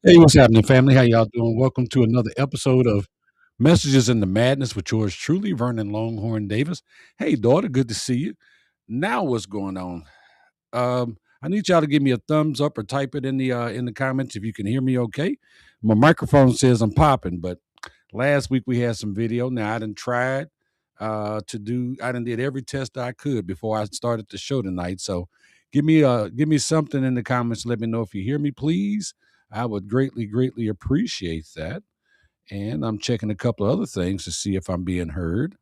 Hey, what's happening, family? How y'all doing? Welcome to another episode of Messages in the Madness with yours truly, Vernon Longhorn Davis. Hey, daughter, good to see you. Now, what's going on? I need y'all to give me a thumbs up or type it in the comments if you can hear me. Okay, my microphone says I'm popping, but last week we had some video. Now I done tried to do. I done did every test I could before I started the show tonight. So give me something in the comments. Let me know if you hear me, please. I would greatly appreciate that. And I'm checking a couple of other things to see if I'm being heard.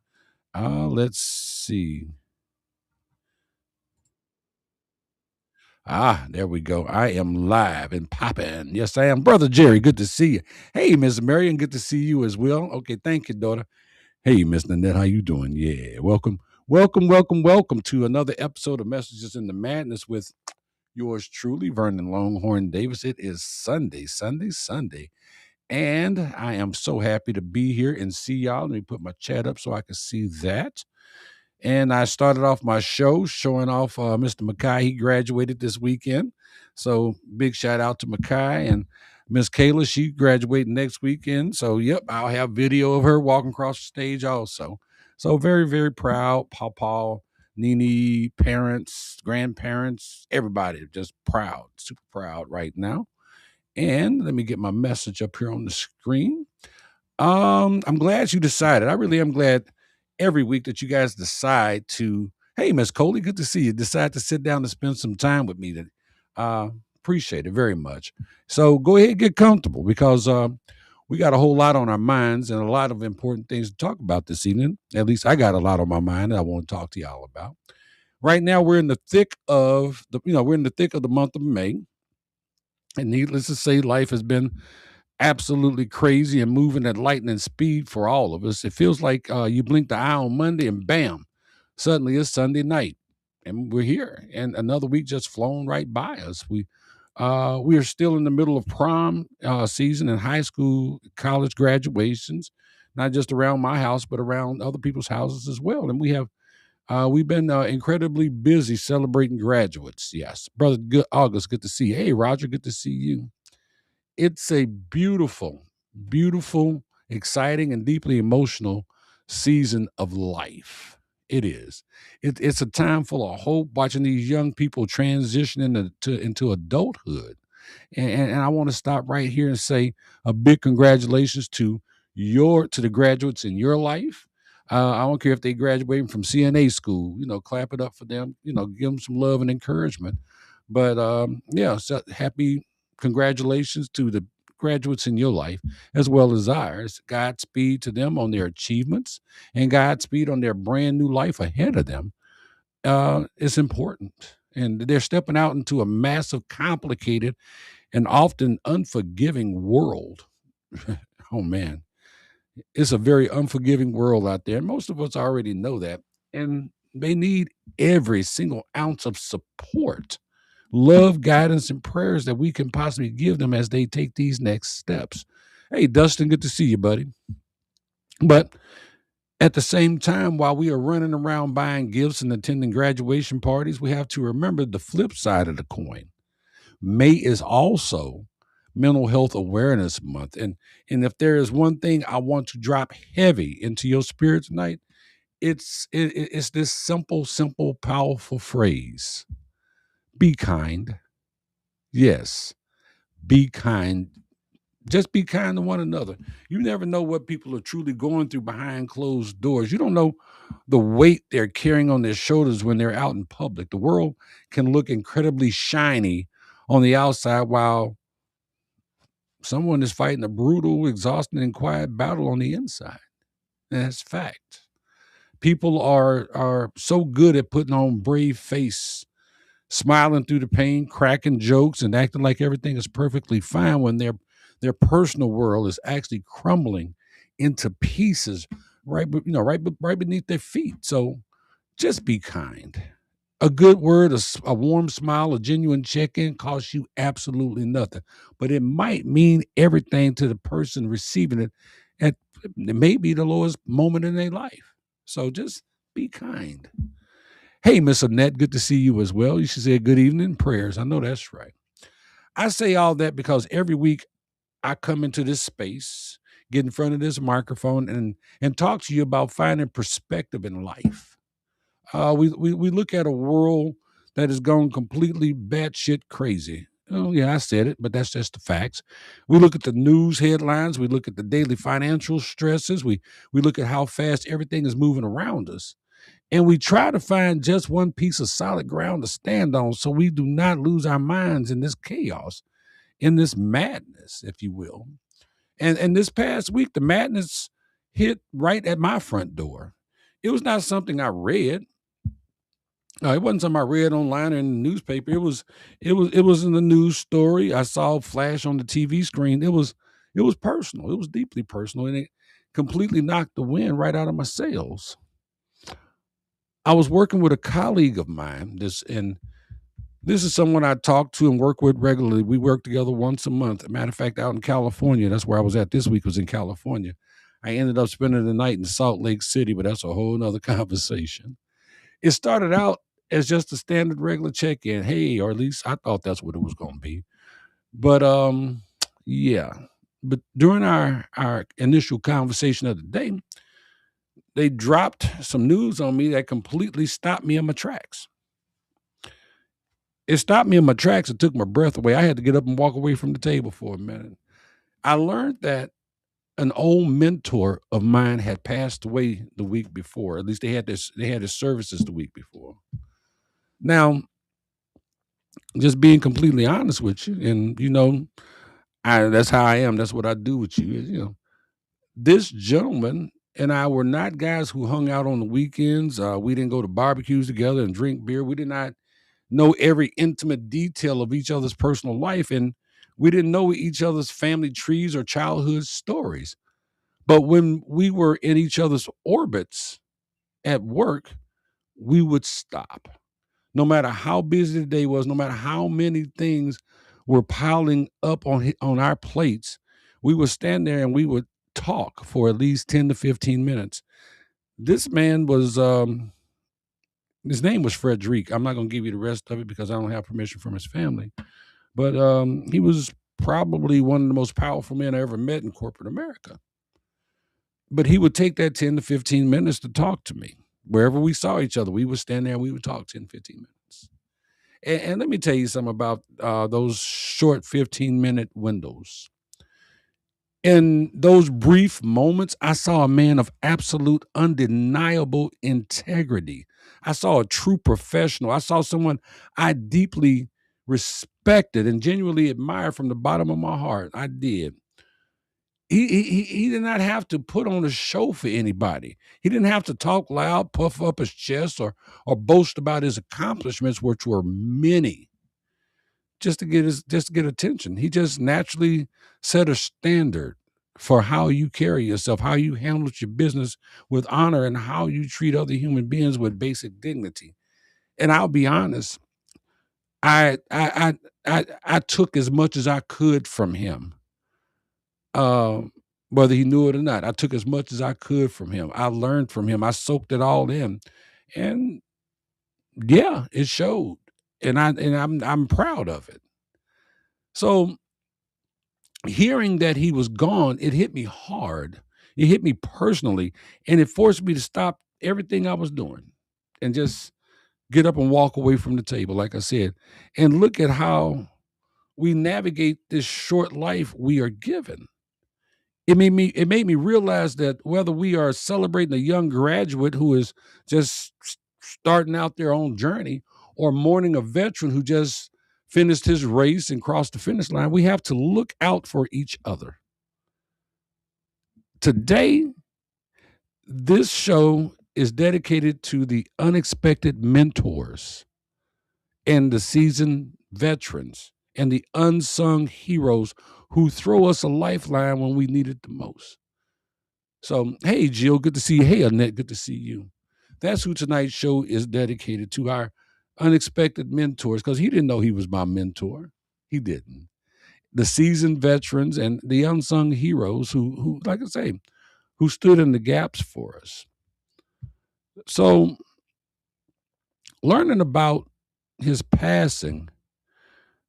Let's see. There we go. I am live and popping. Yes, I am. Brother Jerry, good to see you. Hey, Miss Marion, good to see you as well. Okay, thank you, daughter. Hey, Miss Nanette, how you doing? Yeah, welcome to another episode of Messages in the Madness with yours truly, Vernon Longhorn Davis. It is Sunday, and I am so happy to be here and see y'all. Let me put my chat up so I can see that. And I started off my show showing off Mr. Mackay. He graduated this weekend. So big shout out to Mackay and Miss Kayla. She graduating next weekend. So, yep, I'll have video of her walking across the stage also. So very proud. Pawpaw, Nene, parents, grandparents, everybody just proud, super proud right now. And let me get my message up here on the screen. I'm glad you decided. I really am glad every week that you guys decide to, hey, Miss Coley, good to see you. Decide to sit down and spend some time with me. Uh, Appreciate it very much. So go ahead and get comfortable because we got a whole lot on our minds and a lot of important things to talk about this evening. At least I got a lot on my mind that I want to talk to y'all about. Right now, we're in the thick of the month of May, and needless to say, life has been absolutely crazy and moving at lightning speed for all of us. It feels like you blink the eye on Monday and bam, suddenly it's Sunday night and we're here. And another week just flown right by us. We are still in the middle of prom season and high school, college graduations, not just around my house, but around other people's houses as well. And we've been incredibly busy celebrating graduates. Yes, brother, good August, good to see you. Hey, Roger, good to see you. It's a beautiful, exciting, and deeply emotional season of life. It is. It's a time full of hope watching these young people transition into adulthood. And I want to stop right here and say a big congratulations to the graduates in your life. I don't care if they graduating from CNA school, clap it up for them, give them some love and encouragement. But yeah, so happy congratulations to the graduates in your life as well as ours. Godspeed to them on their achievements and Godspeed on their brand new life ahead of them. It's important. And they're stepping out into a massive, complicated, and often unforgiving world. Oh, man. It's a very unforgiving world out there. Most of us already know that. And they need every single ounce of support, love, guidance, and prayers that we can possibly give them as they take these next steps. Hey, Dustin, good to see you, buddy. But at the same time, while we are running around buying gifts and attending graduation parties, we have to remember the flip side of the coin. May is also Mental Health Awareness Month. And if there is one thing I want to drop heavy into your spirit tonight, it's this simple, powerful phrase. Be kind. Yes, be kind. Just be kind to one another. You never know what people are truly going through behind closed doors. You don't know the weight they're carrying on their shoulders when they're out in public. The world can look incredibly shiny on the outside while someone is fighting a brutal, exhausting, and quiet battle on the inside. And that's fact. People are so good at putting on brave face, smiling through the pain, cracking jokes, and acting like everything is perfectly fine when their personal world is actually crumbling into pieces right beneath their feet. So just be kind. A good word, a warm smile, a genuine check-in costs you absolutely nothing, but it might mean everything to the person receiving it at maybe the lowest moment in their life. So just be kind. Hey, Miss Annette, good to see you as well. You should say good evening prayers. I know that's right. I say all that because every week I come into this space, get in front of this microphone, and talk to you about finding perspective in life. We look at a world that has gone completely batshit crazy. Oh yeah, I said it, but that's just the facts. We look at the news headlines. We look at the daily financial stresses. We look at how fast everything is moving around us, and we try to find just one piece of solid ground to stand on, so we do not lose our minds in this chaos, in this madness, if you will. And this past week, the madness hit right at my front door. It was not something I read. No, it wasn't something I read online or in the newspaper. It was in the news story. I saw a flash on the TV screen. It was personal. It was deeply personal, and it completely knocked the wind right out of my sails. I was working with a colleague of mine. This is someone I talk to and work with regularly. We work together once a month. As a matter of fact, out in California, that's where I was at this week, was in California. I ended up spending the night in Salt Lake City, but that's a whole nother conversation. It started out as just a standard regular check-in. Hey, or at least I thought that's what it was going to be. But yeah. But during our initial conversation of the day, they dropped some news on me that completely stopped me in my tracks. It stopped me in my tracks. It took my breath away. I had to get up and walk away from the table for a minute. I learned that an old mentor of mine had passed away the week before. At least they had his services the week before. Now, just being completely honest with you, and that's how I am. That's what I do with you. This gentleman and I were not guys who hung out on the weekends. We didn't go to barbecues together and drink beer. We did not know every intimate detail of each other's personal life, and we didn't know each other's family trees or childhood stories. But when we were in each other's orbits at work, we would stop. No matter how busy the day was, no matter how many things were piling up on our plates, we would stand there and we would talk for at least 10 to 15 minutes. This man was his name was Frederic. I'm not going to give you the rest of it because I don't have permission from his family. But he was probably one of the most powerful men I ever met in corporate America. But he would take that 10 to 15 minutes to talk to me. Wherever we saw each other, we would stand there and we would talk 10, 15 minutes. And let me tell you something about those short 15-minute windows. In those brief moments, I saw a man of absolute, undeniable integrity. I saw a true professional. I saw someone I deeply respected and genuinely admired from the bottom of my heart. I did. He did not have to put on a show for anybody. He didn't have to talk loud, puff up his chest, or boast about his accomplishments, which were many, just to get attention. He just naturally set a standard for how you carry yourself, how you handle your business with honor, and how you treat other human beings with basic dignity. And I'll be honest, I took as much as I could from him, um, whether he knew it or not. I took as much as I could from him. I learned from him. I soaked it all in, and yeah, it showed. And I'm proud of it. So hearing that he was gone, it hit me hard. It hit me personally, and it forced me to stop everything I was doing and just get up and walk away from the table, like I said, and look at how we navigate this short life we are given. It made me realize that whether we are celebrating a young graduate who is just starting out their own journey, or mourning a veteran who just finished his race and crossed the finish line, we have to look out for each other. Today, this show is dedicated to the unexpected mentors and the seasoned veterans and the unsung heroes who throw us a lifeline when we need it the most. So, hey, Jill, good to see you. Hey, Annette, good to see you. That's who tonight's show is dedicated to, our unexpected mentors, because he didn't know he was my mentor. He didn't. The seasoned veterans and the unsung heroes who, like I say, who stood in the gaps for us. So, learning about his passing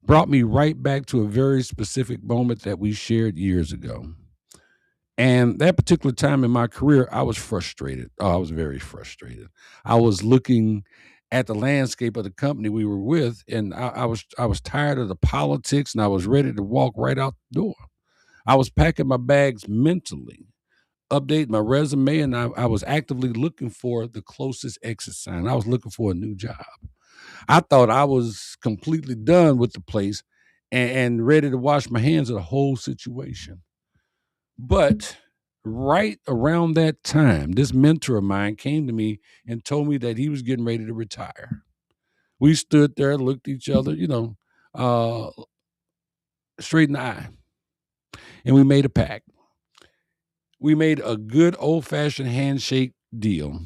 brought me right back to a very specific moment that we shared years ago. And that particular time in my career, I was frustrated. Oh, I was very frustrated. I was looking at the landscape of the company we were with, and I was tired of the politics, and I was ready to walk right out the door. I was packing my bags mentally, updating my resume, and I was actively looking for the closest exit sign. I was looking for a new job. I thought I was completely done with the place and ready to wash my hands of the whole situation. But right around that time, this mentor of mine came to me and told me that he was getting ready to retire. We stood there, looked at each other, uh, straight in the eye, and we made a pact. We made a good old fashioned handshake deal.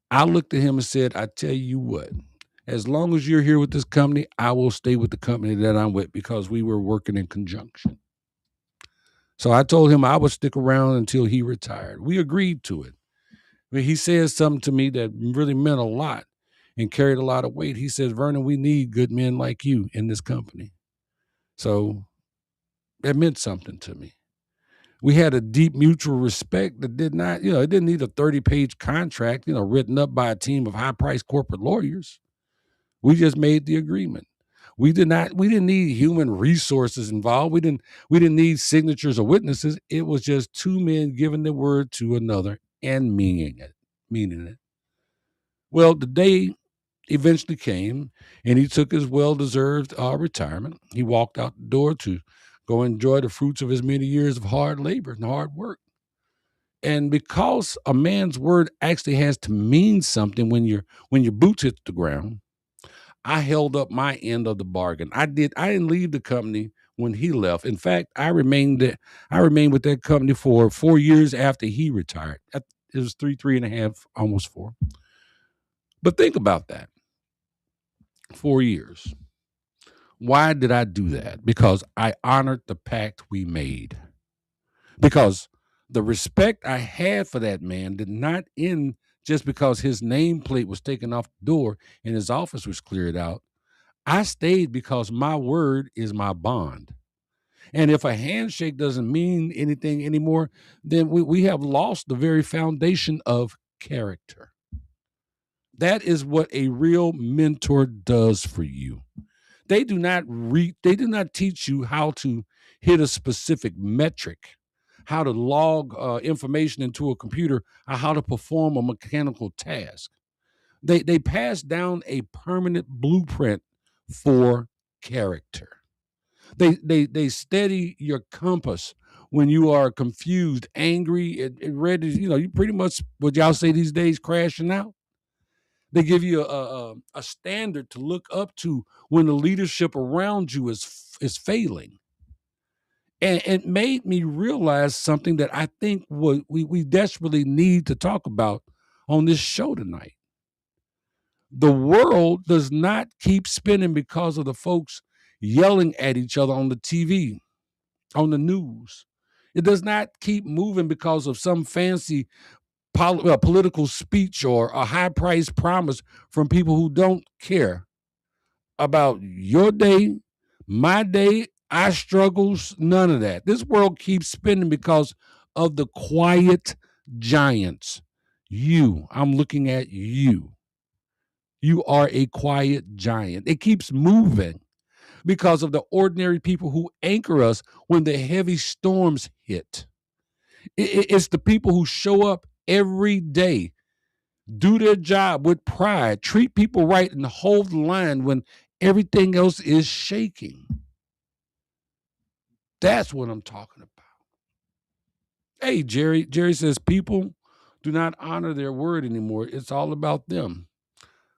I looked at him and said, I tell you what, as long as you're here with this company, I will stay with the company that I'm with because we were working in conjunction. So I told him I would stick around until he retired. We agreed to it. But he said something to me that really meant a lot and carried a lot of weight. He says, Vernon, we need good men like you in this company. So that meant something to me. We had a deep mutual respect that did not, it didn't need a 30-page contract, written up by a team of high-priced corporate lawyers. We just made the agreement. We didn't need human resources involved. We didn't need signatures or witnesses. It was just two men giving the word to another and meaning it. Well, the day eventually came, and he took his well-deserved retirement. He walked out the door to go enjoy the fruits of his many years of hard labor and hard work. And because a man's word actually has to mean something when your boots hit the ground, I held up my end of the bargain. I didn't leave the company when he left. In fact, I remained with that company for 4 years after he retired. It was three and a half, almost four. But think about that. 4 years. Why did I do that? Because I honored the pact we made. Because the respect I had for that man did not end just because his nameplate was taken off the door and his office was cleared out. I stayed because my word is my bond. And if a handshake doesn't mean anything anymore, then we have lost the very foundation of character. That is what a real mentor does for you. They do not teach you how to hit a specific metric, how to log information into a computer, or how to perform a mechanical task. They pass down a permanent blueprint for character. They steady your compass when you are confused, angry, and ready. You pretty much what y'all say these days, crashing out. They give you a standard to look up to when the leadership around you is failing. And it made me realize something that I think we desperately need to talk about on this show tonight. The world does not keep spinning because of the folks yelling at each other on the TV, on the news. It does not keep moving because of some fancy political speech or a high price promise from people who don't care about your day, my day, our struggles, none of that. This world keeps spinning because of the quiet giants. I'm looking at you. You are a quiet giant. It keeps moving because of the ordinary people who anchor us when the heavy storms hit. It's the people who show up every day, do their job with pride, treat people right, and hold the line when everything else is shaking. That's what I'm talking about. Hey, Jerry. Jerry says people do not honor their word anymore. It's all about them.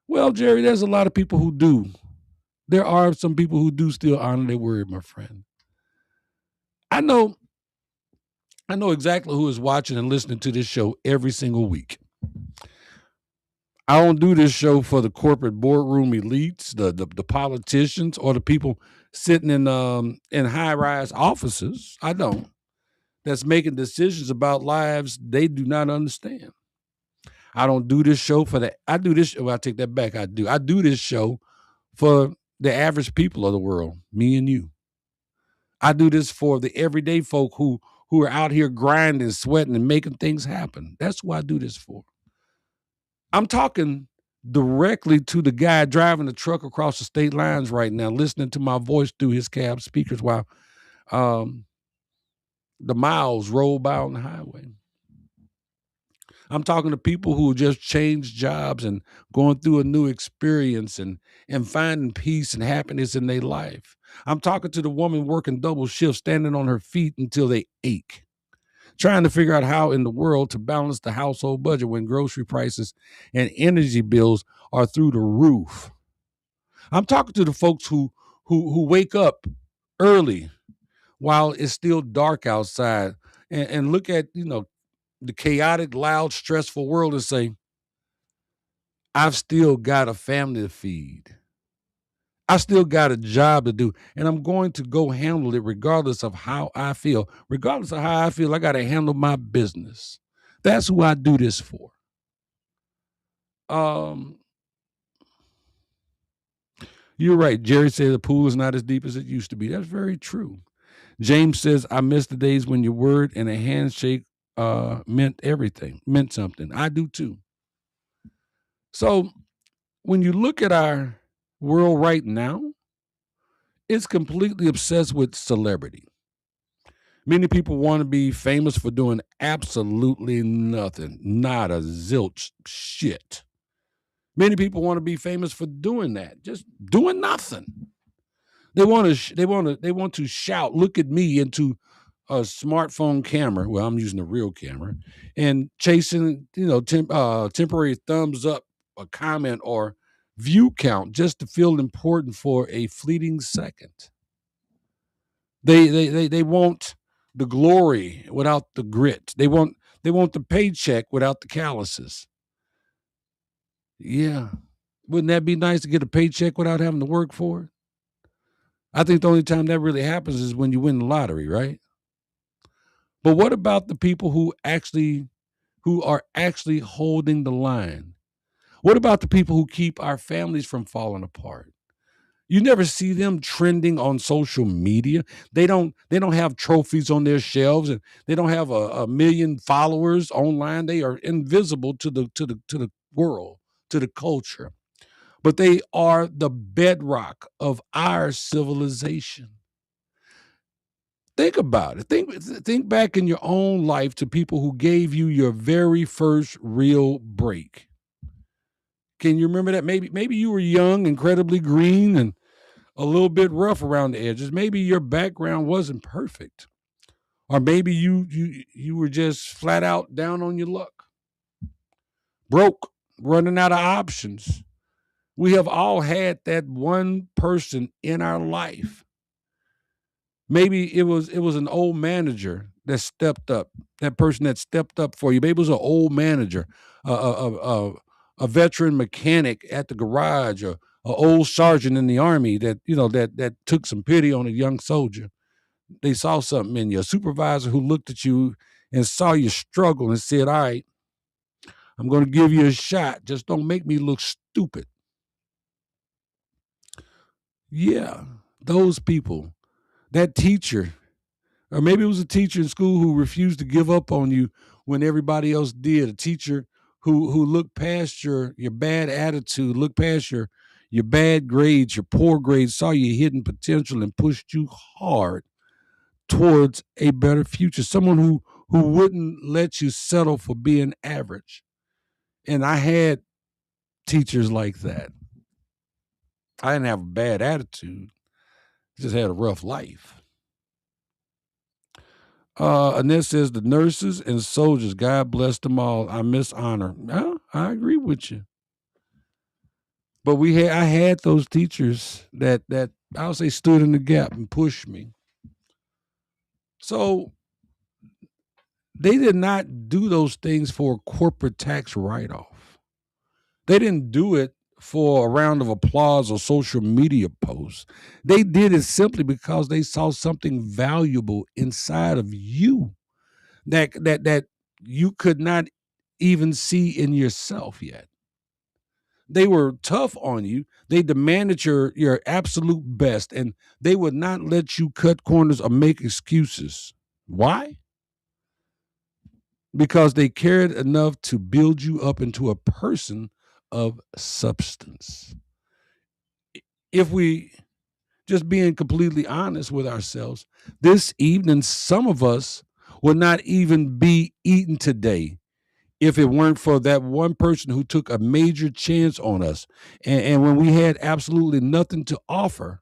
Well, Jerry, there's a lot of people who do. There are some people who do still honor their word, my friend. I know I know exactly who is watching and listening to this show every single week. I don't do this show for the corporate boardroom elites, the politicians, or the people sitting in high rise offices. I don't. That's making decisions about lives they do not understand. I don't do this show for that. I do this. Well, I take that back. I do. I do this show for the average people of the world, me and you. I do this for the everyday folk who are out here grinding, sweating, and making things happen. That's who I do this for. I'm talking directly to the guy driving the truck across the state lines right now, listening to my voice through his cab speakers while um, the miles roll by on the highway. I'm talking to people who just changed jobs and going through a new experience and finding peace and happiness in their life. I'm talking to the woman working double shifts, standing on her feet until they ache, trying to figure out how in the world to balance the household budget when grocery prices and energy bills are through the roof. I'm talking to the folks who wake up early while it's still dark outside and look at, the chaotic, loud, stressful world and say, I've still got a family to feed. I still got a job to do, and I'm going to go handle it regardless of how I feel. Regardless of how I feel, I got to handle my business. That's who I do this for. Um, you're right. Jerry said the pool is not as deep as it used to be. That's very true. James says, I miss the days when your word and a handshake meant everything, meant something. I do too. So when you look at our world right now, it's completely obsessed with celebrity. Many people want to be famous for doing absolutely nothing, not a zilch shit. Many people want to be famous for doing that, just doing nothing. They want to shout, "Look at me!" into a smartphone camera. Well, I'm using a real camera, and chasing, temporary thumbs up, a comment, or view count just to feel important for a fleeting second. They want the glory without the grit. They want the paycheck without the calluses. Yeah. Wouldn't that be nice to get a paycheck without having to work for it? I think the only time that really happens is when you win the lottery, right? But what about the people who are actually holding the line? What about the people who keep our families from falling apart? You never see them trending on social media. They don't have trophies on their shelves, and they don't have a million followers online. They are invisible to the world, to the culture. But they are the bedrock of our civilization. Think about it. Think back in your own life to people who gave you your very first real break. Can you remember that? Maybe you were young, incredibly green, and a little bit rough around the edges. Maybe your background wasn't perfect. Or maybe you were just flat out down on your luck. Broke, running out of options. We have all had that one person in our life. Maybe it was an old manager that stepped up. That person that stepped up for you. Maybe it was an old manager, a veteran mechanic at the garage, or an old sergeant in the army that took some pity on a young soldier. They saw something in you. A supervisor who looked at you and saw you struggle and said, "All right, I'm going to give you a shot. Just don't make me look stupid." Yeah, those people. That teacher, or maybe it was a teacher in school who refused to give up on you when everybody else did. A teacher who looked past your bad attitude, looked past your bad grades, your poor grades, saw your hidden potential and pushed you hard towards a better future. Someone who wouldn't let you settle for being average. And I had teachers like that. I didn't have a bad attitude. I just had a rough life. Annette says the nurses and soldiers, God bless them all. I miss honor. Well, I agree with you. But I had those teachers that I'll say stood in the gap and pushed me. So they did not do those things for a corporate tax write-off. They didn't do it for a round of applause or social media posts. They did it simply because they saw something valuable inside of you that you could not even see in yourself yet. They were tough on you. They demanded your absolute best, and they would not let you cut corners or make excuses. Why? Because they cared enough to build you up into a person of substance. If we just being completely honest with ourselves, this evening, some of us would not even be eating today if it weren't for that one person who took a major chance on us. And when we had absolutely nothing to offer,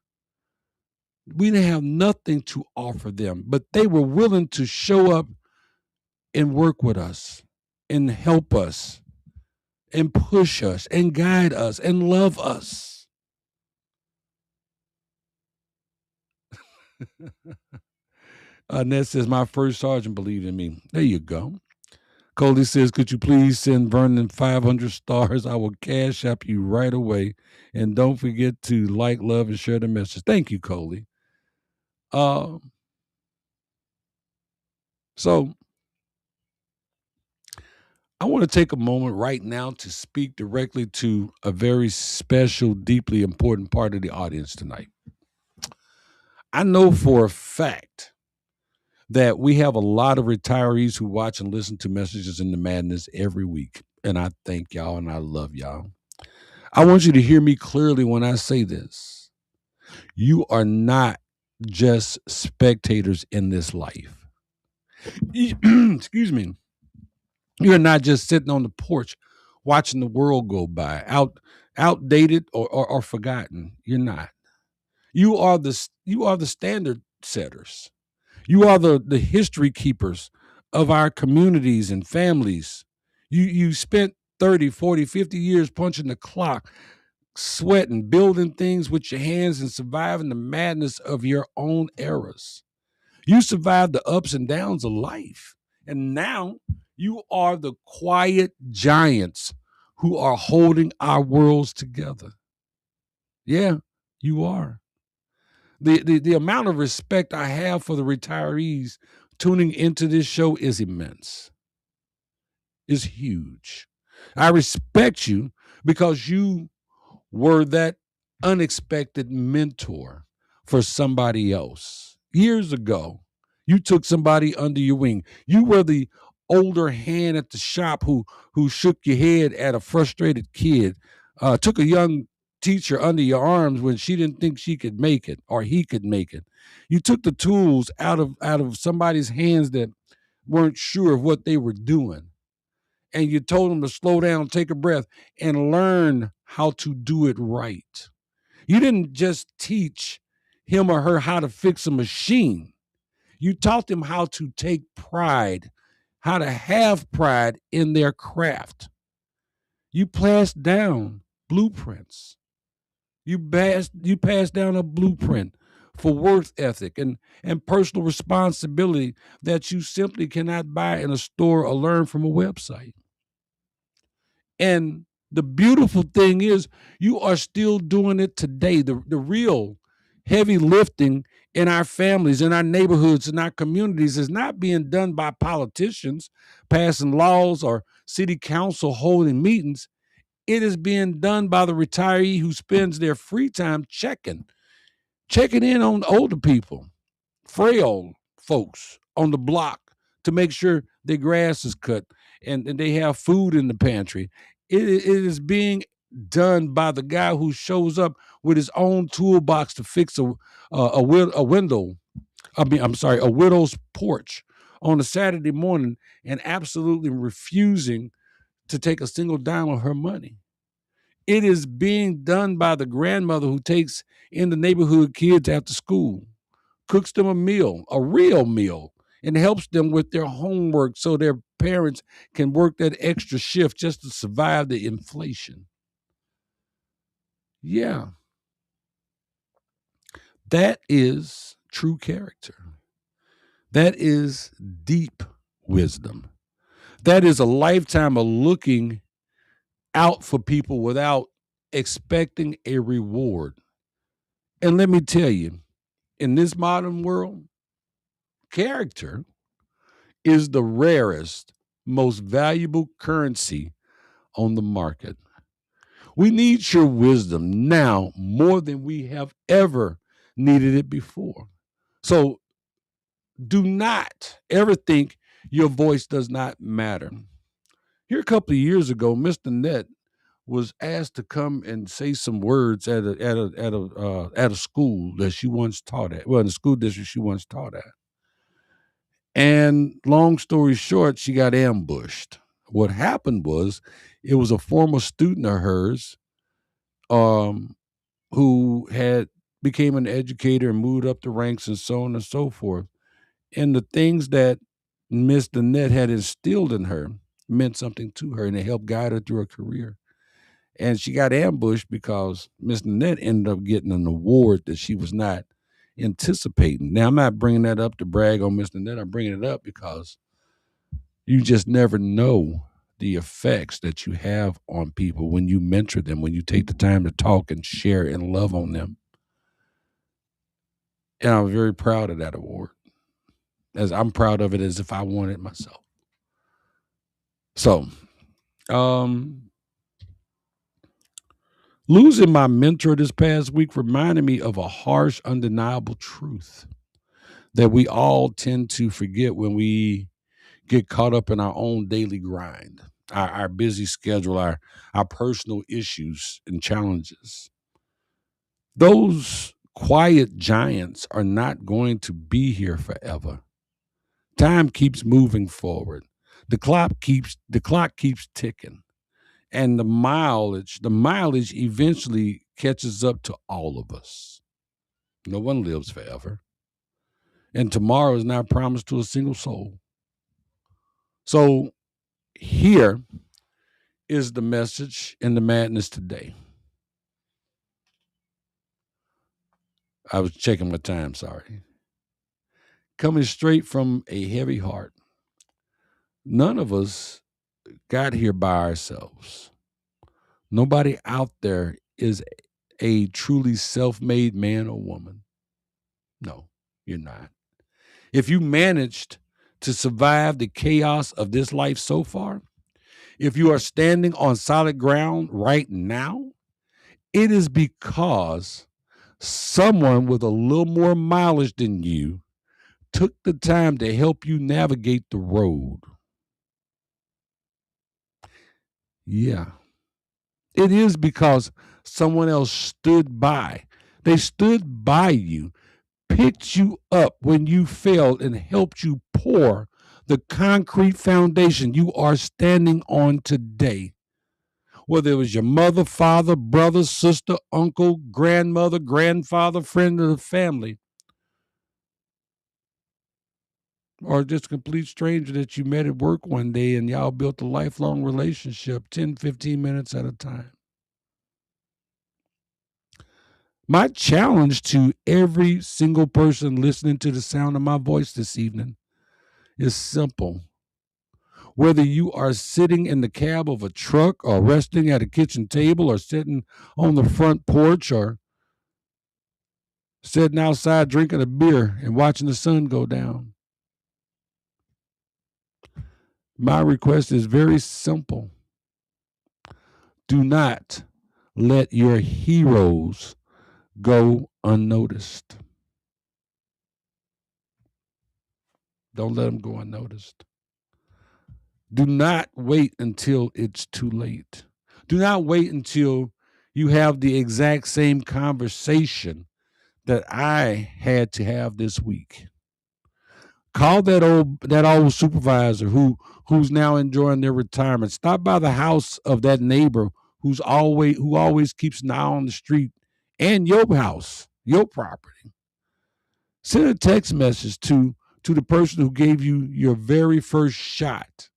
we didn't have nothing to offer them, but they were willing to show up and work with us and help us and push us and guide us and love us. Ned says, my first sergeant believed in me. There you go. Coley says, could you please send Vernon 500 stars? I will cash app you right away. And don't forget to like, love, and share the message. Thank you, Coley. Uh, so I want to take a moment right now to speak directly to a very special, deeply important part of the audience tonight. I know for a fact that we have a lot of retirees who watch and listen to Messages in the Madness every week. And I thank y'all and I love y'all. I want you to hear me clearly when I say this. You are not just spectators in this life. Excuse me. You're not just sitting on the porch watching the world go by, outdated or forgotten. You're not. You are the standard setters. You are the history keepers of our communities and families. You spent 30, 40, 50 years punching the clock, sweating, building things with your hands, and surviving the madness of your own eras. You survived the ups and downs of life. And now you are the quiet giants who are holding our worlds together. Yeah, you are. The amount of respect I have for the retirees tuning into this show is immense, is huge. I respect you because you were that unexpected mentor for somebody else. Years ago, you took somebody under your wing. You were the older hand at the shop who shook your head at a frustrated kid, took a young teacher under your arms when she didn't think she could make it or he could make it. You took the tools out of somebody's hands that weren't sure of what they were doing, and you told them to slow down, take a breath, and learn how to do it right. You didn't just teach him or her how to fix a machine. You taught them how to take pride, how to have pride in their craft. You passed down blueprints. You passed down a blueprint for work ethic and personal responsibility that you simply cannot buy in a store or learn from a website. And the beautiful thing is, you are still doing it today. The real heavy lifting in our families, in our neighborhoods, in our communities is not being done by politicians passing laws or city council holding meetings. It is being done by the retiree who spends their free time checking in on older people, frail folks on the block to make sure their grass is cut and they have food in the pantry. It is being done by the guy who shows up with his own toolbox to fix a window. I'm sorry, a widow's porch on a Saturday morning and absolutely refusing to take a single dime of her money. It is being done by the grandmother who takes in the neighborhood kids after school, cooks them a meal, a real meal, and helps them with their homework so their parents can work that extra shift just to survive the inflation. Yeah, that is true character. That is deep wisdom. That is a lifetime of looking out for people without expecting a reward. And let me tell you, in this modern world, character is the rarest, most valuable currency on the market. We need your wisdom now more than we have ever needed it before. So do not ever think your voice does not matter. Here a couple of years ago, Mr. Net was asked to come and say some words at a school that she once taught at. Well, in the school district she once taught at. And long story short, she got ambushed. What happened was, it was a former student of hers, um, who had became an educator and moved up the ranks and so on and so forth. And the things that Miss Danette had instilled in her meant something to her, and it helped guide her through her career. And she got ambushed because Miss Nanette ended up getting an award that she was not anticipating. Now, I'm not bringing that up to brag on Miss Nanette. I'm bringing it up because you just never know the effects that you have on people when you mentor them, when you take the time to talk and share and love on them. And I'm very proud of that award, as I'm proud of it as if I won it myself. So, um, losing my mentor this past week reminded me of a harsh, undeniable truth that we all tend to forget when we get caught up in our own daily grind, our busy schedule, our personal issues and challenges. Those quiet giants are not going to be here forever. Time keeps moving forward. The clock keeps ticking. And the mileage eventually catches up to all of us. No one lives forever. And tomorrow is not promised to a single soul. So here is the message and the madness today. I was checking my time, sorry. Coming straight from a heavy heart. None of us got here by ourselves. Nobody out there is a truly self made man or woman. No, you're not. If you managed to survive the chaos of this life so far, if you are standing on solid ground right now, it is because someone with a little more mileage than you took the time to help you navigate the road. Yeah, it is because someone else stood by. They stood by you, picked you up when you failed, and helped you pour the concrete foundation you are standing on today. Whether it was your mother, father, brother, sister, uncle, grandmother, grandfather, friend of the family, or just a complete stranger that you met at work one day and y'all built a lifelong relationship 10, 15 minutes at a time. My challenge to every single person listening to the sound of my voice this evening is simple. Whether you are sitting in the cab of a truck or resting at a kitchen table or sitting on the front porch or sitting outside drinking a beer and watching the sun go down, my request is very simple. Do not let your heroes go unnoticed. Don't let them go unnoticed. Do not wait until it's too late. Do not wait until you have the exact same conversation that I had to have this week. Call that old supervisor who's now enjoying their retirement. Stop by the house of that neighbor who always keeps an eye on the street and your house, your property. Send a text message to the person who gave you your very first shot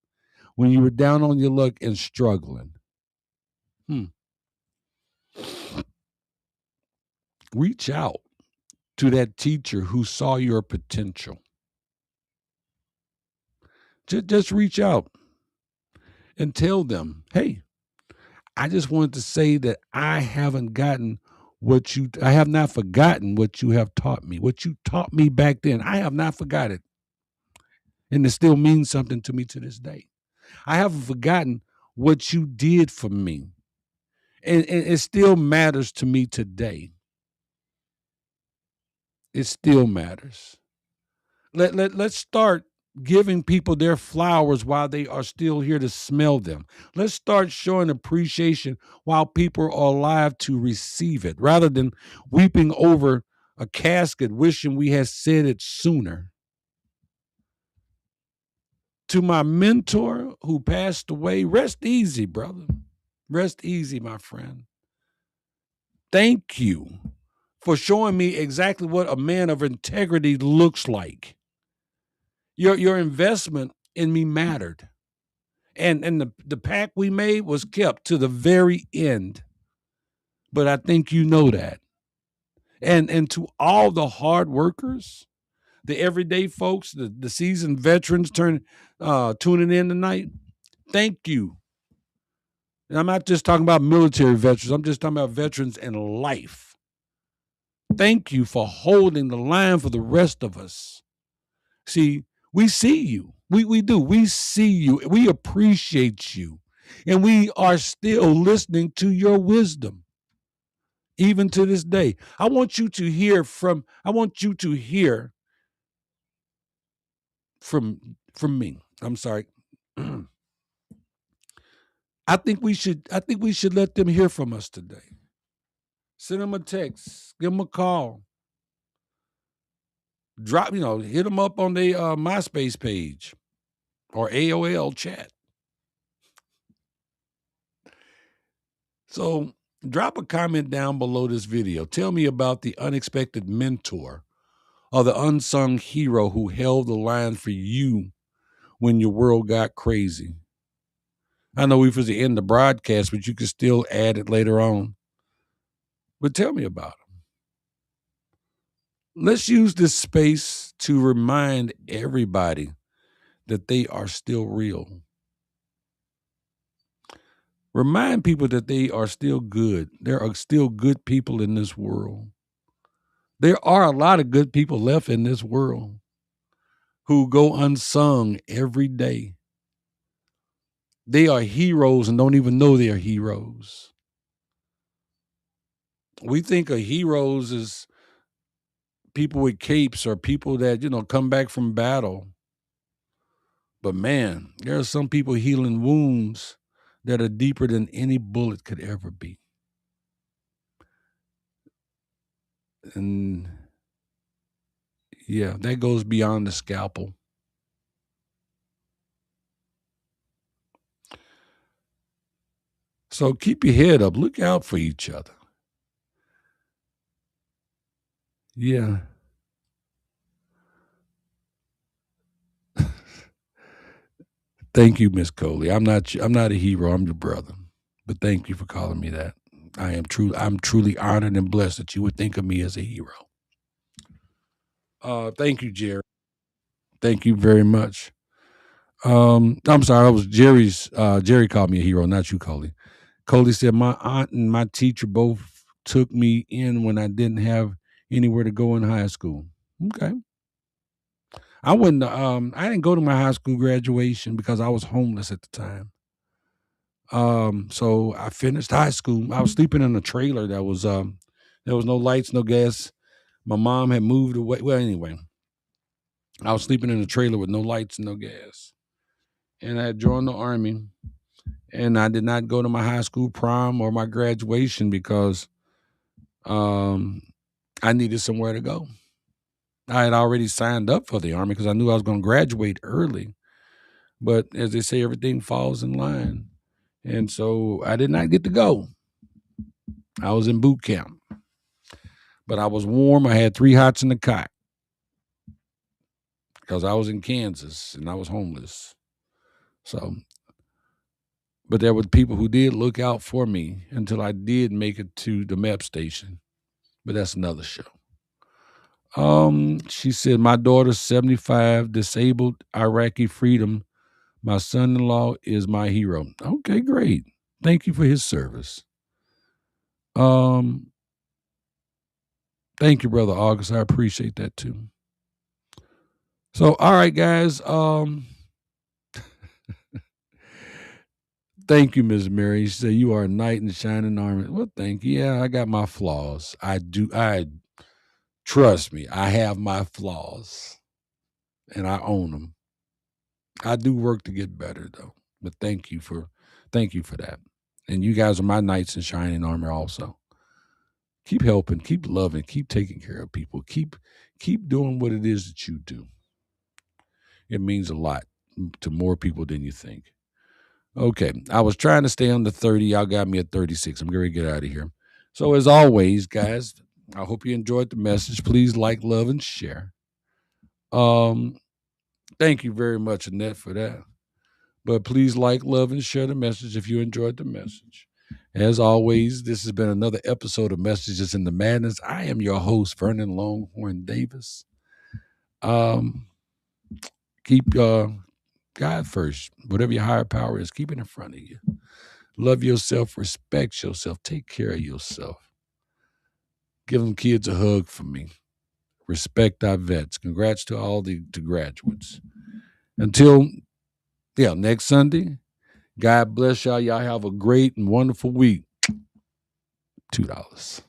when you were down on your luck and struggling. Hmm. Reach out to that teacher who saw your potential. Just reach out and tell them, hey, I just wanted to say that I have not forgotten what you have taught me. What you taught me back then, I have not forgot it. And it still means something to me to this day. I haven't forgotten what you did for me. And it still matters to me today. It still matters. Let's start giving people their flowers while they are still here to smell them. Let's start showing appreciation while people are alive to receive it, rather than weeping over a casket wishing we had said it sooner. To my mentor who passed away, rest easy, brother. Rest easy, my friend. Thank you for showing me exactly what a man of integrity looks like. Your investment in me mattered. And the pact we made was kept to the very end. But I think you know that. And to all the hard workers, the everyday folks, the seasoned veterans tuning in tonight, thank you. And I'm not just talking about military veterans, I'm just talking about veterans in life. Thank you for holding the line for the rest of us. See, we see you. We do. We see you. We appreciate you. And we are still listening to your wisdom, even to this day. I want you to hear from me. I'm sorry. I think we should let them hear from us today. Send them a text, give them a call, hit them up on their MySpace page or AOL chat. So drop a comment down below this video. Tell me about the unexpected mentor or the unsung hero who held the line for you when your world got crazy. I know we was the end of the broadcast, but you can still add it later on. But tell me about it. Let's use this space to remind everybody that they are still real. Remind people that they are still good. There are still good people in this world. There are a lot of good people left in this world who go unsung every day. They are heroes and don't even know they are heroes. We think of heroes as people with capes or people that, come back from battle. But man, there are some people healing wounds that are deeper than any bullet could ever be. And yeah, that goes beyond the scalpel. So keep your head up. Look out for each other. Yeah. Thank you, Miss Coley. I'm not a hero. I'm your brother. But thank you for calling me that. I'm truly honored and blessed that you would think of me as a hero. Thank you, Jerry. Thank you very much. I'm sorry, I was Jerry called me a hero, not you, Coley. Coley said my aunt and my teacher both took me in when I didn't have anywhere to go in high school. Okay. I didn't go to my high school graduation because I was homeless at the time. So I finished high school. I was sleeping in a trailer there was no lights, no gas. My mom had moved away. Well, anyway, I was sleeping in a trailer with no lights and no gas. And I had joined the army. And I did not go to my high school prom or my graduation because um I needed somewhere to go. I had already signed up for the army because I knew I was going to graduate early. But as they say, everything falls in line. And so I did not get to go. I was in boot camp. But I was warm. I had 3 hots in the cot because I was in Kansas and I was homeless. So, but there were people who did look out for me until I did make it to the MEP station. But that's another show. She said, my daughter's 75, disabled Iraqi freedom. My son-in-law is my hero. Okay, great. Thank you for his service. Um, Thank you, Brother August. I appreciate that too. So, all right, guys. Thank you, Miss Mary. She said you are a knight in shining armor. Well, thank you. Yeah, I got my flaws. I do. I trust me. I have my flaws, and I own them. I do work to get better, though. But thank you for that. And you guys are my knights in shining armor. Also, keep helping, keep loving, keep taking care of people. Keep doing what it is that you do. It means a lot to more people than you think. Okay. I was trying to stay under 30. Y'all got me at 36. I'm going to get out of here. So, as always, guys, I hope you enjoyed the message. Please like, love, and share. Um, Thank you very much, Annette, for that. But please like, love, and share the message if you enjoyed the message. As always, this has been another episode of Messages in the Madness. I am your host, Vernon Longhorn Davis. Um, Keep God first. Whatever your higher power is, keep it in front of you. Love yourself, respect yourself, take care of yourself. Give them kids a hug for me. Respect our vets. Congrats to all the graduates. Until next Sunday, God bless y'all. Y'all have a great and wonderful week. $2.